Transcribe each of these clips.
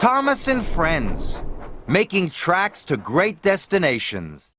Thomas and friends, making tracks to great destinations.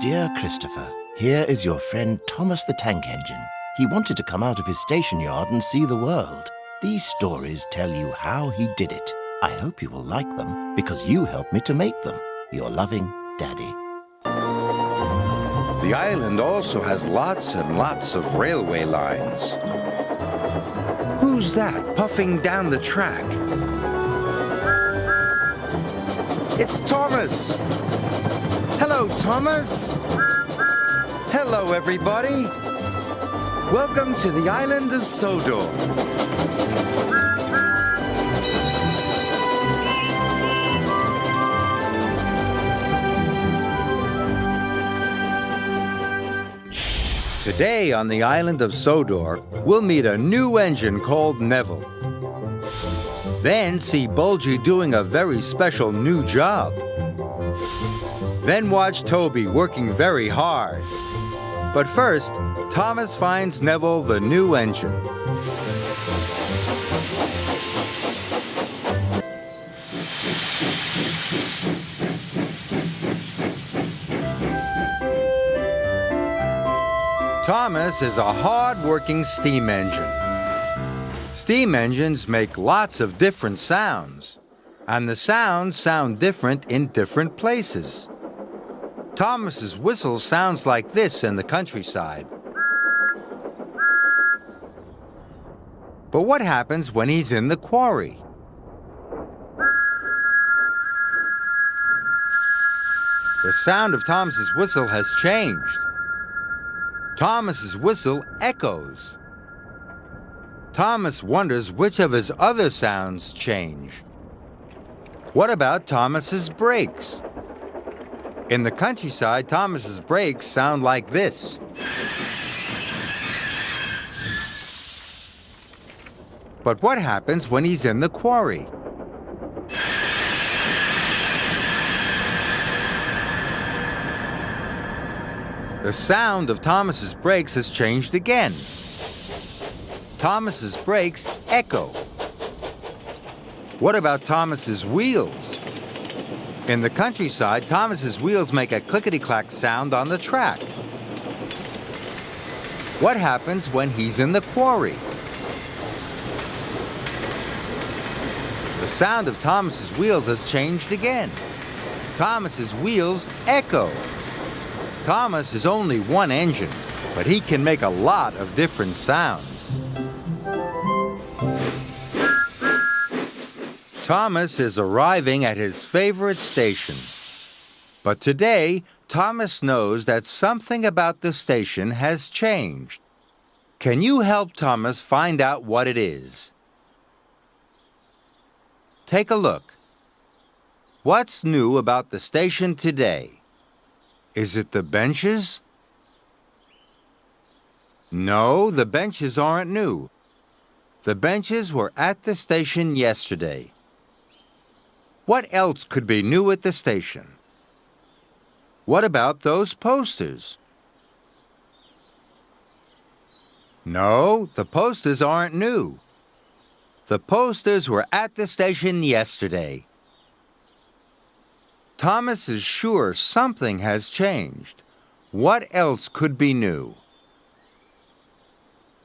Dear Christopher, here is your friend Thomas the Tank Engine. He wanted to come out of his station yard and see the world. These stories tell you how he did it. I hope you will like them because you helped me to make them. Your loving Daddy. The island also has lots and lots of railway lines. Who's that puffing down the track? It's Thomas! Hello, Thomas! Hello, everybody! Welcome to the island of Sodor. Today on the island of Sodor, we'll meet a new engine called Neville. Then see Bulgy doing a very special new job. Then watch Toby working very hard. But first, Thomas finds Neville the new engine. Thomas is a hard-working steam engine. Steam engines make lots of different sounds, and the sounds sound different in different places. Thomas's whistle sounds like this in the countryside. But what happens when he's in the quarry? The sound of Thomas's whistle has changed. Thomas's whistle echoes. Thomas wonders which of his other sounds change. What about Thomas's brakes? In the countryside, Thomas's brakes sound like this. But what happens when he's in the quarry? The sound of Thomas's brakes has changed again. Thomas's brakes echo. What about Thomas's wheels? In the countryside, Thomas's wheels make a clickety-clack sound on the track. What happens when he's in the quarry? The sound of Thomas's wheels has changed again. Thomas's wheels echo. Thomas is only one engine, but he can make a lot of different sounds. Thomas is arriving at his favorite station. But today, Thomas knows that something about the station has changed. Can you help Thomas find out what it is? Take a look. What's new about the station today? Is it the benches? No, the benches aren't new. The benches were at the station yesterday. What else could be new at the station? What about those posters? No, the posters aren't new. The posters were at the station yesterday. Thomas is sure something has changed. What else could be new?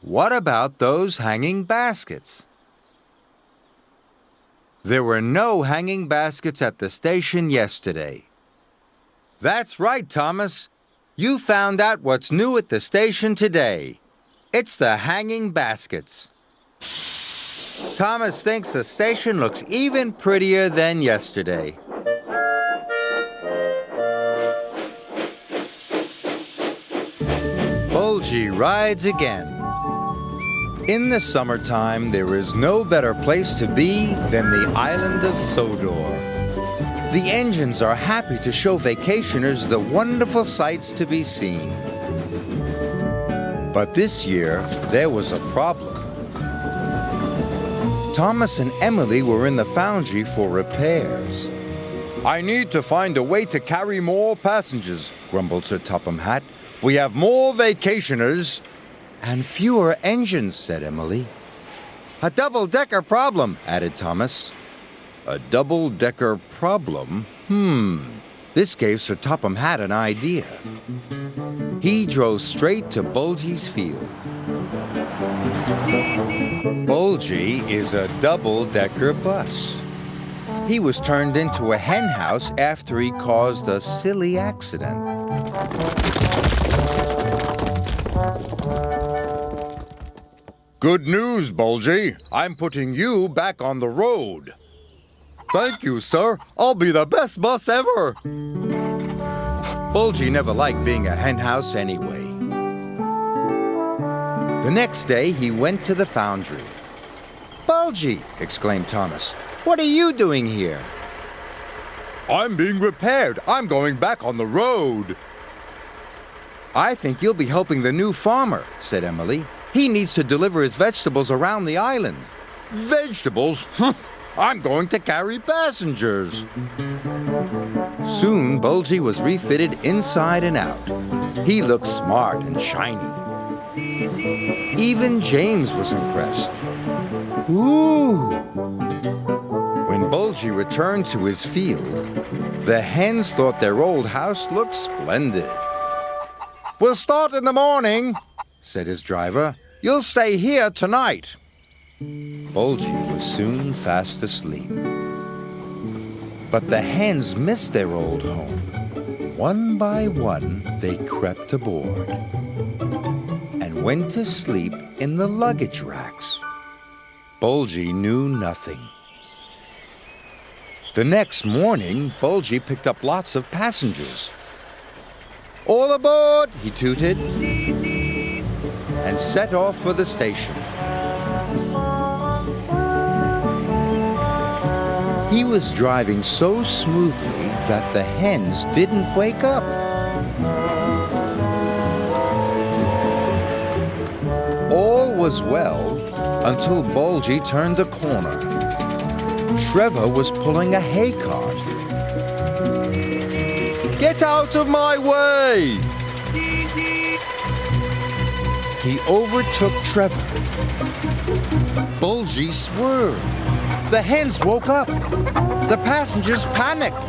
What about those hanging baskets? There were no hanging baskets at the station yesterday. That's right, Thomas. You found out what's new at the station today. It's the hanging baskets. Thomas thinks the station looks even prettier than yesterday. Bulgy rides again. In the summertime, there is no better place to be than the island of Sodor. The engines are happy to show vacationers the wonderful sights to be seen. But this year, there was a problem. Thomas and Emily were in the foundry for repairs. I need to find a way to carry more passengers, grumbled Sir Topham Hatt. We have more vacationers. And fewer engines, said Emily. A double-decker problem, added Thomas. A double-decker problem? This gave Sir Topham Hatt an idea. He drove straight to Bulgy's field. Bulgy is a double-decker bus. He was turned into a hen house after he caused a silly accident. Good news, Bulgy. I'm putting you back on the road. Thank you, sir. I'll be the best bus ever. Bulgy never liked being a hen house anyway. The next day, he went to the foundry. Bulgy, exclaimed Thomas, what are you doing here? I'm being repaired. I'm going back on the road. I think you'll be helping the new farmer, said Emily. He needs to deliver his vegetables around the island. Vegetables? I'm going to carry passengers. Soon, Bulgy was refitted inside and out. He looked smart and shiny. Even James was impressed. Ooh! When Bulgy returned to his field, the hens thought their old house looked splendid. We'll start in the morning, said his driver. You'll stay here tonight. Bulgy was soon fast asleep. But the hens missed their old home. One by one, they crept aboard and went to sleep in the luggage racks. Bulgy knew nothing. The next morning, Bulgy picked up lots of passengers. All aboard, he tooted, and set off for the station. He was driving so smoothly that the hens didn't wake up. All was well until Bulgy turned a corner. Trevor was pulling a hay cart. Get out of my way! He overtook Trevor. Bulgy swerved. The hens woke up. The passengers panicked.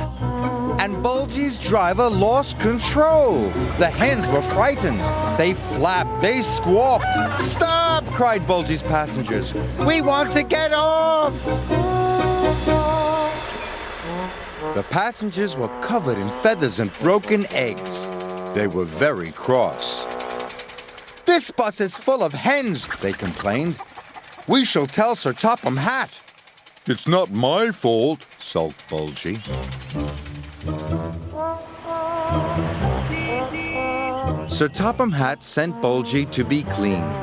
And Bulgy's driver lost control. The hens were frightened. They flapped. They squawked. Stop! Cried Bulgy's passengers. We want to get off! The passengers were covered in feathers and broken eggs. They were very cross. This bus is full of hens, they complained. We shall tell Sir Topham Hatt. It's not my fault, sulked Bulgy. Sir Topham Hatt sent Bulgy to be cleaned.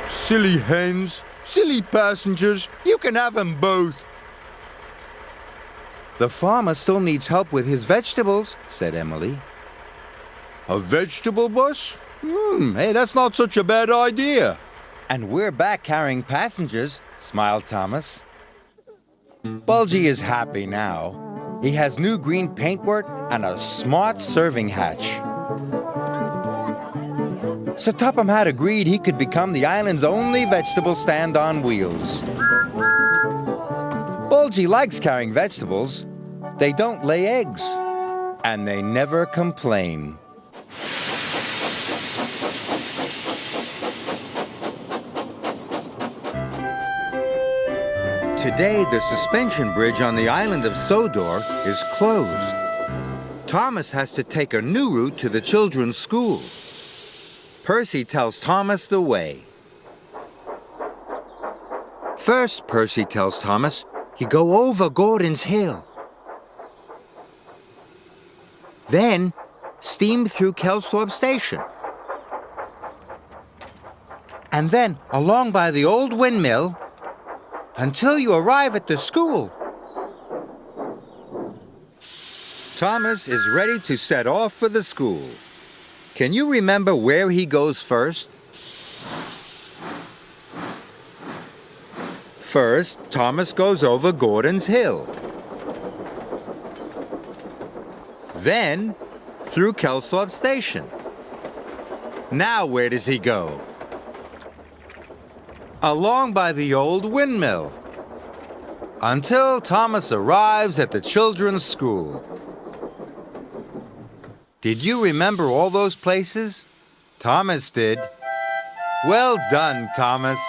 Silly hens, silly passengers, you can have them both. The farmer still needs help with his vegetables, said Emily. A vegetable bus? Hey, that's not such a bad idea. And we're back carrying passengers, smiled Thomas. Bulgy is happy now. He has new green paintwork and a smart serving hatch. Sir Topham Hatt agreed he could become the island's only vegetable stand on wheels. Bulgy likes carrying vegetables. They don't lay eggs. And they never complain. Today, the suspension bridge on the island of Sodor is closed. Thomas has to take a new route to the children's school. Percy tells Thomas the way. First, Percy tells Thomas, you go over Gordon's Hill. Then, steam through Kelsthorpe Station. And then, along by the old windmill, until you arrive at the school. Thomas is ready to set off for the school. Can you remember where he goes first? First, Thomas goes over Gordon's Hill. Then, through Kelsthorpe Station. Now where does he go? Along by the old windmill. Until Thomas arrives at the children's school. Did you remember all those places? Thomas did. Well done, Thomas.